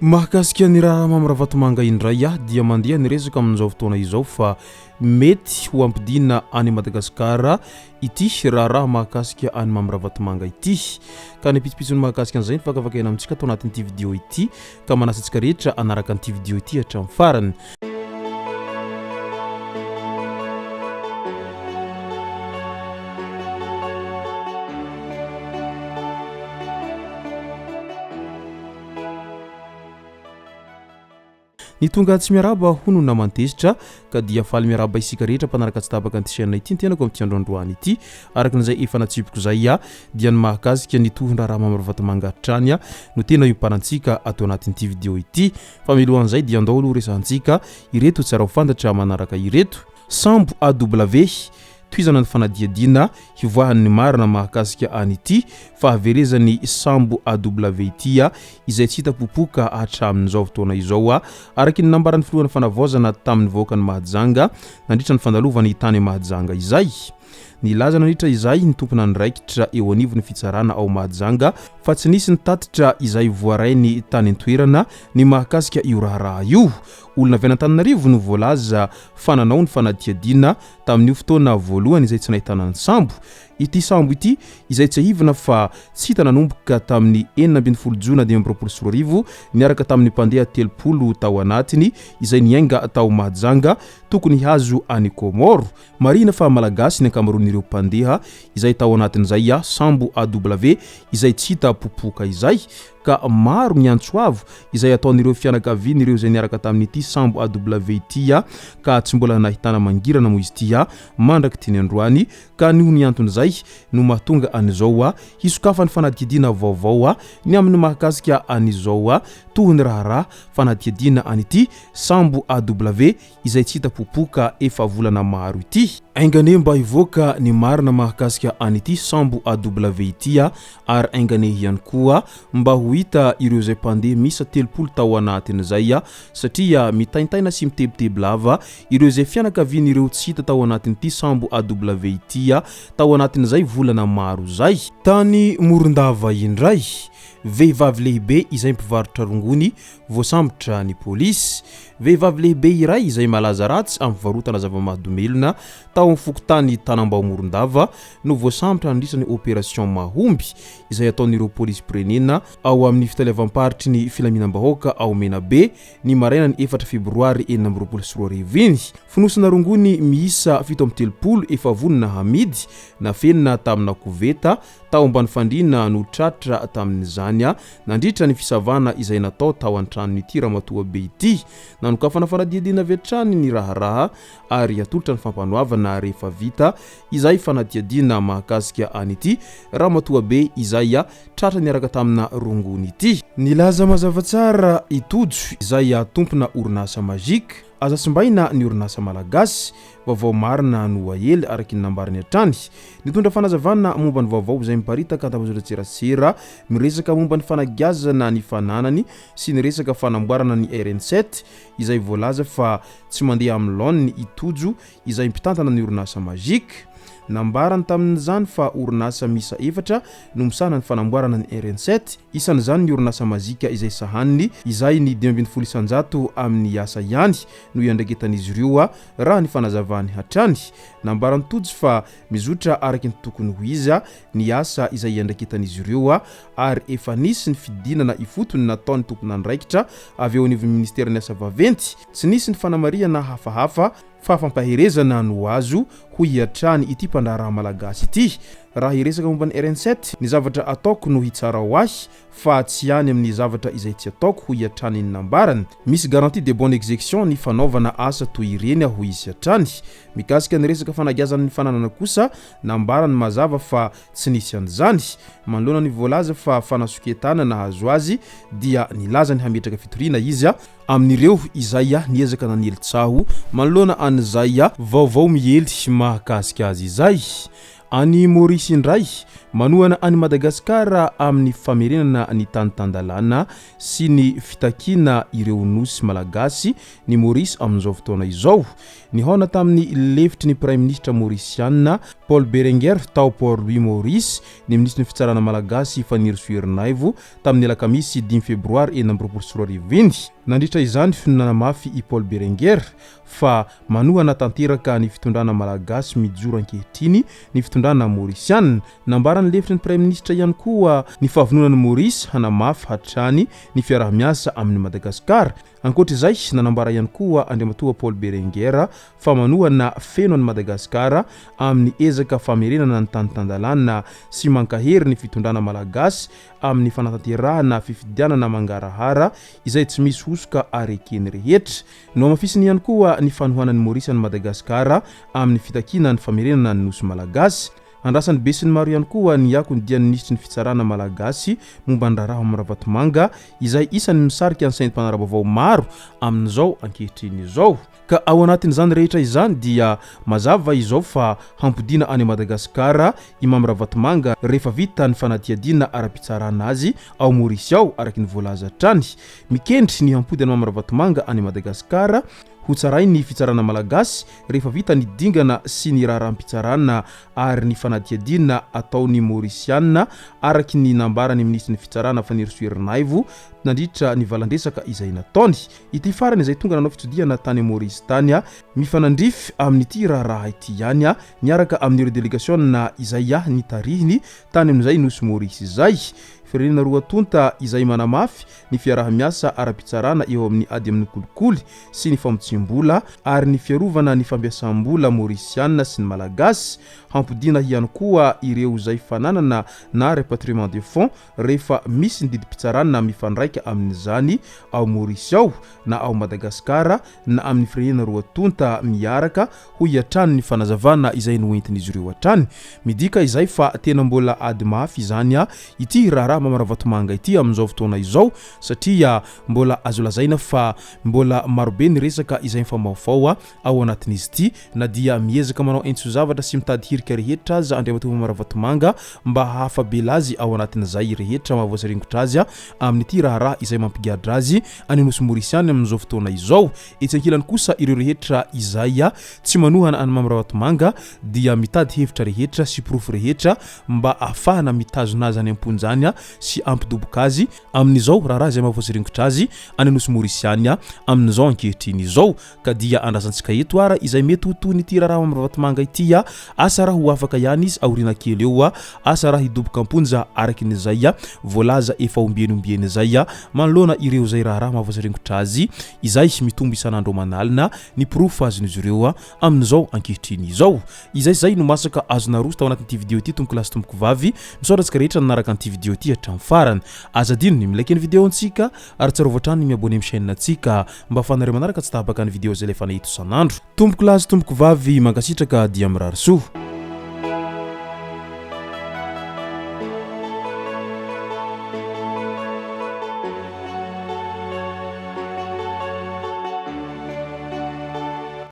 Mahakasika ny raha mamy Ravatomanga indray dia mandeha ny resaka amin'izao fotoana izao fa mety ho ampodiana any Madagasikara ity raha mahakasika any mamy Ravatomanga ity ka ny pitsopitsony mahakasika an'izay fakafakaina amintsika atao anatin'ity vidéo ity ka manasa antsika rehetra anaraka an'ity vidéo ity hatramin'ny farany. Ny tonga tsy miaraba hono namantezitra ka dia faly miaraba isika rehetra mpanaraka tsy tabaka an'ity chaîne ity tenako amin'ity androandroany ity arakan'izay efa natsipiko zay dia ny mahakasika ny tohon-draha mamy Ravatomanga trany no tena iomparantsika atao anatin'ity vidéo ity fa milohan'izay dia andao aloha resantsika ireto tsara ho fantatra manaraka ireto sambo AW tuizana ny fanadiadina hivoahan'ny marina mahakasika an'ity fa haverezany sambo AW ity izay tsy hita popoka hatramin'izao fotoana izao araky ny nambarany filohan'ny fanavaozana tamin'ny voakany Mahajanga nandritra ny fandalovany tany Mahajanga izay. Ny laza nandritra izay ny tompona niraikitra eo anivony fitsarana ao Mahajanga fa tsy nisy ny tatitra izay voarainy tany an-toerana ny mahakasika io raha io. Olona avy Antananarivo no voalaza fananao ny fanadiadina tamin'io fotoana voalohany izay tsy nahitana ny sambo. Ity sambo ity izay tsy ahivana fa tsy hita nanomboka tamin'ny 12 Jona 2024 niaraka tamin'ny mpandeha 30 tao anatiny izay niainga tao Mahajanga tokony hazo any Komoro. Marina fa malagasy ny ankamaroan'ireo mpandeha izay tao anatin'izay sambo AW izay tsy hita popoka izay ka maro ny antsoavo izay ataon'ireo fianakavian'ireo izay niaraka tamin'ity sambo AW ity ka tsy mbola nahitana mangirana moa izy ity mandraky tiny androany ka niho ny anton'izay no mahatonga an'izao hisokafa ny fanadihadiana vaovao ny amin'ny mahakasika an'izao tohony raha fanadihadiana an'ity sambo AW izay tsy hita popoka efa volana maro ity. Aingane mba hivoaka ny marina mahakasika an'ity sambo AW ity ary aingane ihany koa mba ho hita ireo izay mpandeha misa 30 tao anatin'izay satria mitaintaina sy mitebiteby lava ireo izay fianakavian'ireo tsy hita tao anatin'ity sambo AW ity tao anatin'izay volana maro zay. Tany Morondava indray vehivavy lehibe izay mpivarotra rongony voasambotra ny polisy. Vehivavy lehibe iray izay malaza ratsy amin'ny varotana zava-mahadomelona tao amin'ny fokotany Tanambao Morondava no voasambotra nandrisany opération mahomby izay ataon'ireo polisy pirenena ao amin'ny fitalevam-paritry ny filaminam-bahoaka ao Menabe ny maraina ny 4 Febroary 2024. Fonosana rongony miisa 730 efa vonona hamidy na fenina tamina koveta tao ambany fandriana no tratra tamin'izany nandritra ny fisavana izay natao tao an-tranon'ity Ravatomanga ity nanokafana fanadihadiana avy hatrany ny raha ary atolotra ny fampanoavana rehefa vita izay fanadihadiana mahakasika an'ity Ravatomanga izay tratra niaraka tamina rongony ity. Nilaza mazava tsara itojo izay tompona orinasa majika aza simbaina ny orinasa malagasy vaovao marina no ahely araky ny nambariny hatrany nitondra fanazavana momba ny vaovao izay miparitaka an-tapazoratserasera miresaka momba ny fanagiazana ny fananany sy ny resaka fanamboarana ny RN7 izay voalaza fa tsy mandeha amin'ny laoniny itojo izay mpitantana ny orinasa majika. Nambarany tamin'izany fa orinasa misa 4 no misana ny fanamboarana ny RN7 isan'izany ny orinasa mazika izay sahaniny izay ny 220 isanjato amin'ny asa ihany no iandraikitan'izy ireo raha ny fanazavany hatrany. Nambarany tojo fa mizotra araky ny tokony ho izy ny asa izay iandraikitan'izy ireo ary efa nisy ny fidinana ifotony nataony tompona niraikitra avy eo anivon'ny ministerin'ny asa vaventy tsy nisy ny fanamariana hafahafa fa fampaherezana no azo ho hiatrany ity mpandraraha malagasy ity. Raha hiresaka momba ny RN7 ny zavatra ataoko no hitsara ho ahy fa tsy any amin'ny zavatra izay tsy ataoko ho hiatrany ny nambarany. Misy garantie de bonne exécution ny fanaovana asa toy ireny ho izy hatrany. Mikasika ny resaka fanagiazana ny fananana kosa nambarany mazava fa tsy nisy an'izany manoloana ny voalaza fa fanasoketana nahazo azy dia nilaza ny hametraka fitoriana izy amin'ireo izay niezaka nanelitsaho manoloana an'izay vaovao miely mahakasika azy izay. Any Maurice indray manohana any Madagasikara amin'ny famerenana ny tantandalana sy ny fitakina ireo nosy malagasy ny Maurice amin'izao fotoana izao. Nihona tamin'ny lefitry ny Prime Ministre Mauritiana Paul Berenguer tao Port Louis Maurice ny ministre ny fitsarana malagasy Fanirsoerinaivo tamin'ny alakamisy 10 febroary 2024. Nandritra izany finana mafy i Paul Berenguer fa manohana tanteraka ny fitondrana malagasy mijoro ankehitriny ny fitondrana Mauritiana. Nambarany lefitry ny Prime Ministre ihany koa ny fahavononan'ny Maurice hanamafy hatrany ny fiarah-miasa amin'ny Madagasikara. Ankoatr'izay nanambara ihany koa andriamatoa Paul Berenguer fa manohana feno any Madagasikara amin'ny ezaka famerenana ny tantandalana sy mankahery ny fitondrana malagasy amin'ny fanatanterahana fifidianana mangarahara izay tsy misy hosoka arekeny rehetra. No amafisiny ihany koa ny fanohanan'ny Maurice any Madagasikara amin'ny fitakina ny famerenana ny nosy malagasy. Andrasany besiny maro ihany koa ny akony dia ministry ny fitsarana malagasy momba ny Araho amin'ny Ravatomanga izay isany misarika ny saintim-panarabavao maro amin'izao ankehitriny izao. Ka ao anatin'izany rehetra izany dia mazava izao fa Ampodiana any Madagasikara i Mamy Ravatomanga rehefa vita ny fanadihadiana ara-pitsarana azy ao Maurice ao araky ny voalaza trany. Mikendry ny Ampodiana Mamy Ravatomanga any Madagasikara ho tsaray ny fitsarana malagasy rehefa vita ny dingana sy ny raharam-pitsarana ary ny fanadihadiana ataony Mauritiana araky ny nambarany ministry ny fitsarana Fanirsoerinaivo nandritra ny valandresaka izay nataony. Ity farany izay tonga nanao fitsodiana tany Maurice tany mifanandrify amin'ity raha ity ihany niaraka amin'ny delegation izay nitarihiny tany amin'izay nosy Maurice izay. Firenena roa tonta izay manamafy ny fiarah-miasa ara-pitsarana eo amin'ny ady amin'ny kolikoly sy ny famotsimbola ary ny fiarovana ny fampiasam-bola Mauritiana sy ny malagasy. Ampodiana ihany koa ireo izay fananana na repatriement de fonds rehefa misy ny didi-pitsarana mifandraika amin'izany ao Maurice ao na ao Madagasikara na amin'ny firenena roa tonta miaraka ho hiatrany ny fanazavana izay noentin'izy ireo hatrany. Midika izay fa tena mbola ady mafy izany ity raha Mamy Ravatomanga ity amin'izao fotoana izao satria mbola azo lazaina fa mbola marobe ny resaka izay mifamaofao ao anatin'izy ity na dia miezaka manao entso zavatra sy mitady hirika rehetra azy andriamatoa Mamy Ravatomanga mba hahafabela azy ao anatin'izay rehetra mahavoasaringotra azy amin'ity raha izay mampigadra azy any nosy Mauritiana amin'izao fotoana izao. Etsy ankilany kosa ireo rehetra izay tsy manohana any Mamy Ravatomanga dia mitady hevitra rehetra sy proof rehetra mba afahana mitazona azy any amponjany sy ampidoboka azy amin'izao raha izay mahavoasaringotra azy any nosy Mauritiana amin'izao ankehitriny izao. Ka dia andrasantsika eto ara izay mety ho toy n'ity raha Mamy Ravatomanga ity asa raha ho afaka ihany izy aorina kely eo asa raha hidoboka amponja araky n'izay voalaza efa ombieny izay manoloana ireo izay raha mahavoasaringotra azy izay mitombo isan'andro manalina ny proof azon'izy ireo amin'izao ankehitriny izao. Izay no masaka azona roso tao anatin'ity video ity tomboko lasy tomboko vavy misaotratsika rehetra nanaraka an'ity video ity hatramin'ny farany. Azadino ny milaiky ny video antsika ary tsara voatrany ny miabone amin'ny chaîne antsika mba afanareo manaraka tsy tahabaka ny video izay lefa nahito isan'andro. Tomboko lasy tomboko vavy mankasitraka dia mirary soa.